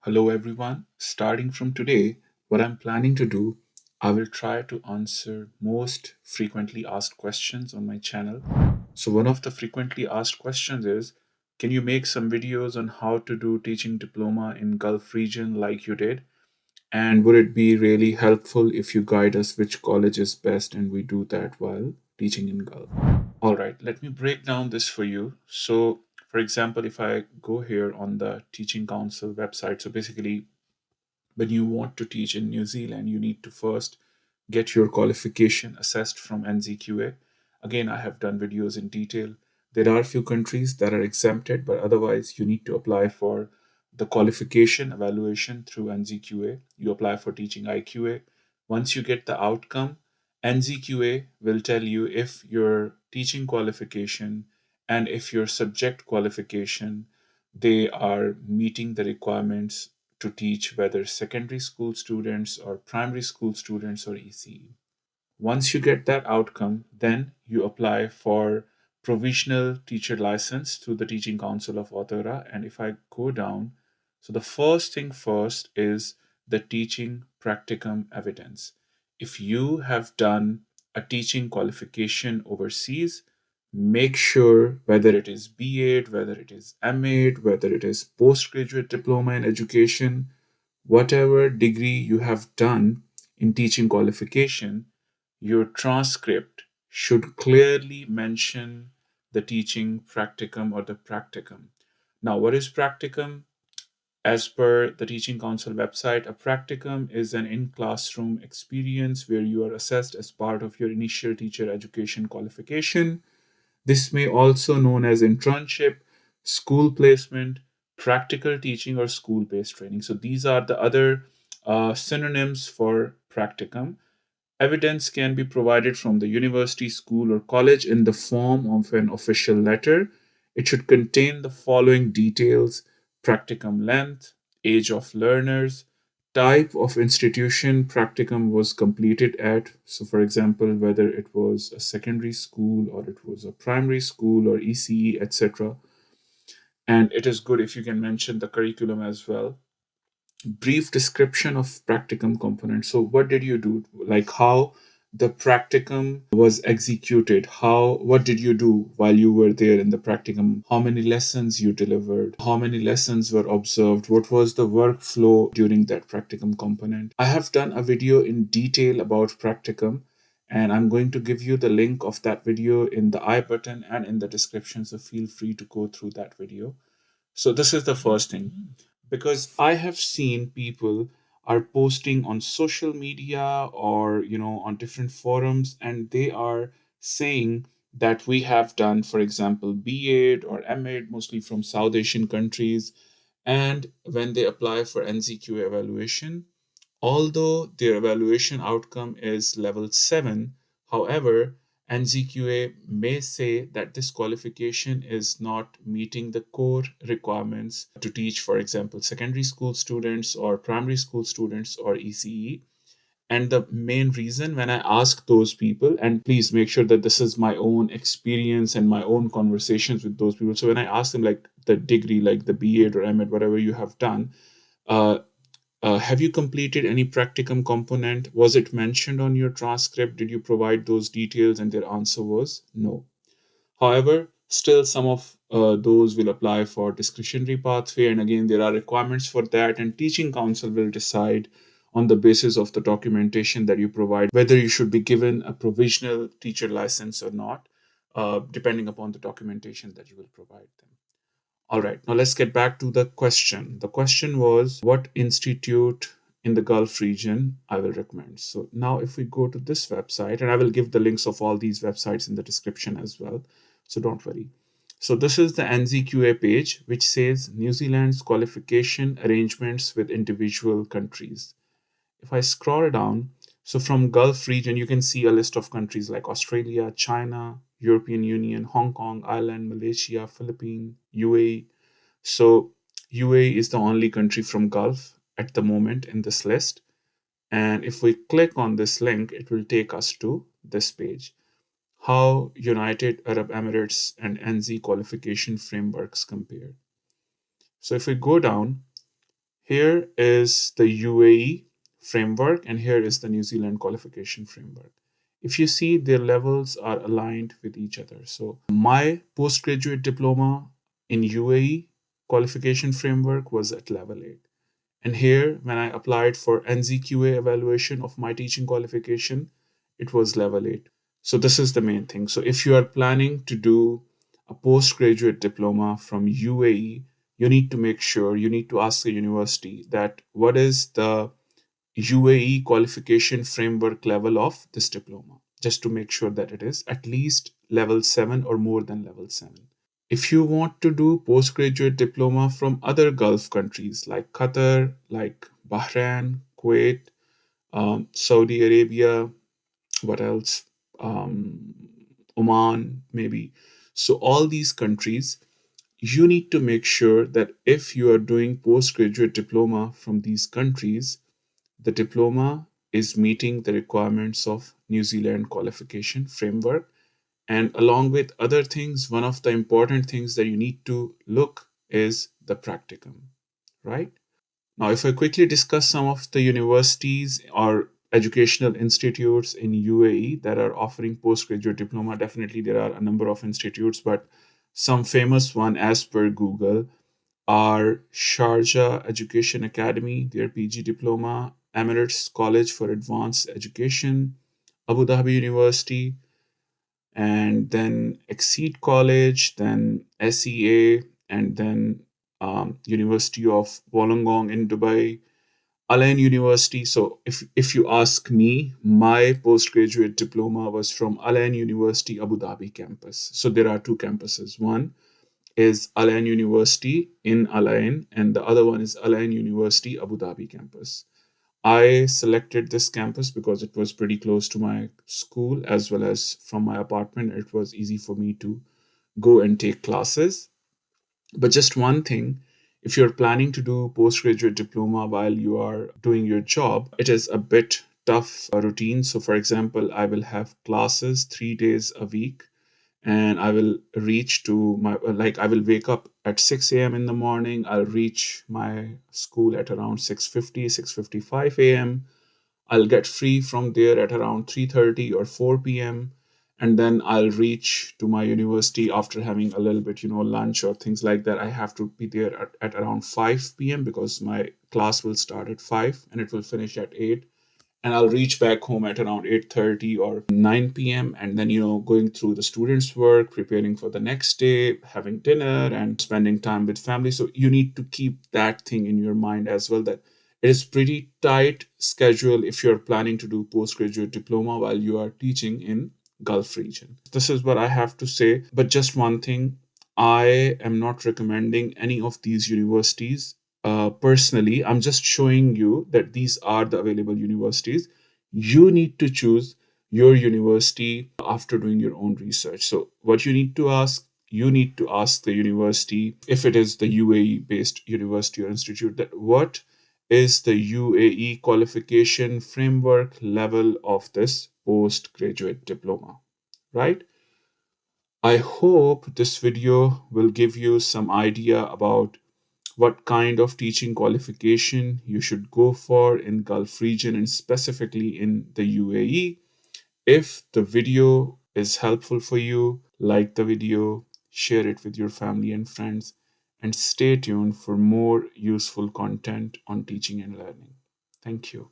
Hello everyone. Starting from today, what I'm planning to do, I will try to answer most frequently asked questions on my channel. So one of the frequently asked questions is, can you make some videos on how to do teaching diploma in Gulf region like you did? And would it be really helpful if you guide us which college is best and we do that while teaching in Gulf? All right, let me break down this for you. So, for example, if I go here on the Teaching Council website, so basically, when you want to teach in New Zealand, you need to first get your qualification assessed from NZQA. Again, I have done videos in detail. There are a few countries that are exempted, but otherwise, you need to apply for the qualification evaluation through NZQA. You apply for teaching IQA. Once you get the outcome, NZQA will tell you if your teaching qualification and if your subject qualification they are meeting the requirements to teach whether secondary school students or primary school students or ECE. Once you get that outcome, then you apply for provisional teacher license through the Teaching Council of Aotearoa. And if I go down, so the first thing first is the teaching practicum evidence. If you have done a teaching qualification overseas, make sure whether it is B.Ed, whether it is M.Ed, whether it is postgraduate diploma in education, whatever degree you have done in teaching qualification, your transcript should clearly mention the teaching practicum or the practicum. Now, what is practicum? As per the Teaching Council website, a practicum is an in classroom experience where you are assessed as part of your initial teacher education qualification. This may also known as internship, school placement, practical teaching, or school-based training. So these are the other synonyms for practicum. Evidence can be provided from the university, school, or college in the form of an official letter. It should contain the following details: practicum length, age of learners, type of institution practicum was completed at. So, for example, whether it was a secondary school or it was a primary school or ECE, etc. And it is good if you can mention the curriculum as well. Brief description of practicum components. So what did you do? Like how the practicum was executed? What did you do while you were there in the practicum? How many lessons you delivered? How many lessons were observed? What was the workflow during that practicum component? I have done a video in detail about practicum, and I'm going to give you the link of that video in the I button and in the description. So feel free to go through that video. So this is the first thing, because I have seen people are posting on social media or on different forums, and they are saying that we have done, for example, B.Ed or M.Ed, mostly from South Asian countries, and when they apply for NZQA evaluation, although their evaluation outcome is level 7, however, NZQA may say that this qualification is not meeting the core requirements to teach, for example, secondary school students or primary school students or ECE. And the main reason when I ask those people, and please make sure that this is my own experience and my own conversations with those people. So when I ask them, like the degree, like the B.Ed or M.Ed, whatever you have done, uh, have you completed any practicum component? Was it mentioned on your transcript? Did you provide those details? And their answer was no. However, still some of those will apply for discretionary pathway. And again, there are requirements for that. And teaching council will decide on the basis of the documentation that you provide whether you should be given a provisional teacher license or not, depending upon the documentation that you will provide them. All right, now let's get back to the question. The question was what institute in the Gulf region I will recommend. So now if we go to this website, and I will give the links of all these websites in the description as well, so don't worry. So this is the NZQA page, which says New Zealand's qualification arrangements with individual countries. If I scroll down, so from Gulf region, you can see a list of countries like Australia, China, European Union, Hong Kong, Ireland, Malaysia, Philippines, UAE. So UAE is the only country from Gulf at the moment in this list. And if we click on this link, it will take us to this page. How United Arab Emirates and NZ qualification frameworks compare. So if we go down, Here is the UAE framework, and here is the New Zealand qualification framework. If you see, their levels are aligned with each other. So my postgraduate diploma in UAE qualification framework was at level 8. And here, when I applied for NZQA evaluation of my teaching qualification, it was level 8. So this is the main thing. So if you are planning to do a postgraduate diploma from UAE, you need to make sure, you need to ask the university that what is the UAE qualification framework level of this diploma, just to make sure that it is at least level 7 or more than level 7. If you want to do postgraduate diploma from other Gulf countries like Qatar, like Bahrain, Kuwait, Saudi Arabia, what else? Um, Oman, maybe. So, all these countries, you need to make sure that if you are doing postgraduate diploma from these countries, the diploma is meeting the requirements of New Zealand qualification framework. And along with other things, one of the important things that you need to look is the practicum, right? Now, if I quickly discuss some of the universities or educational institutes in UAE that are offering postgraduate diploma, definitely there are a number of institutes, but some famous one as per Google are Sharjah Education Academy, their PG diploma, Emirates College for Advanced Education, Abu Dhabi University, and then Exceed College, then SEA, and then University of Wollongong in Dubai, Al Ain University. So if you ask me, my postgraduate diploma was from Al Ain University Abu Dhabi campus. So there are two campuses. One is Al Ain University in Al Ain, and the other one is Al Ain University Abu Dhabi campus. I selected this campus because it was pretty close to my school as well as from my apartment. It was easy for me to go and take classes. But just one thing, if you're planning to do postgraduate diploma while you are doing your job, it is a bit tough routine. So, for example, I will have classes 3 days a week, and I will reach to my like I will wake up at 6 a.m. in the morning. I'll reach my school at around 6:50, 6:55 a.m. I'll get free from there at around 3:30 or 4 p.m. And then I'll reach to my university after having a little bit, lunch or things like that. I have to be there at around 5 p.m. because my class will start at 5 and it will finish at 8, and I'll reach back home at around 8:30 or 9 p.m. and then going through the students' work, preparing for the next day, having dinner and spending time with family. So you need to keep that thing in your mind as well, that it is pretty tight schedule if you're planning to do postgraduate diploma while you are teaching in Gulf region. This is what I have to say, but just one thing, I am not recommending any of these universities personally. I'm just showing you that these are the available universities. You need to choose your university after doing your own research. So what you need to ask the university, if it is the UAE based university or institute, that what is the UAE qualification framework level of this postgraduate diploma, right? I hope this video will give you some idea about what kind of teaching qualification you should go for in Gulf region and specifically in the UAE. If the video is helpful for you, like the video, share it with your family and friends, and stay tuned for more useful content on teaching and learning. Thank you.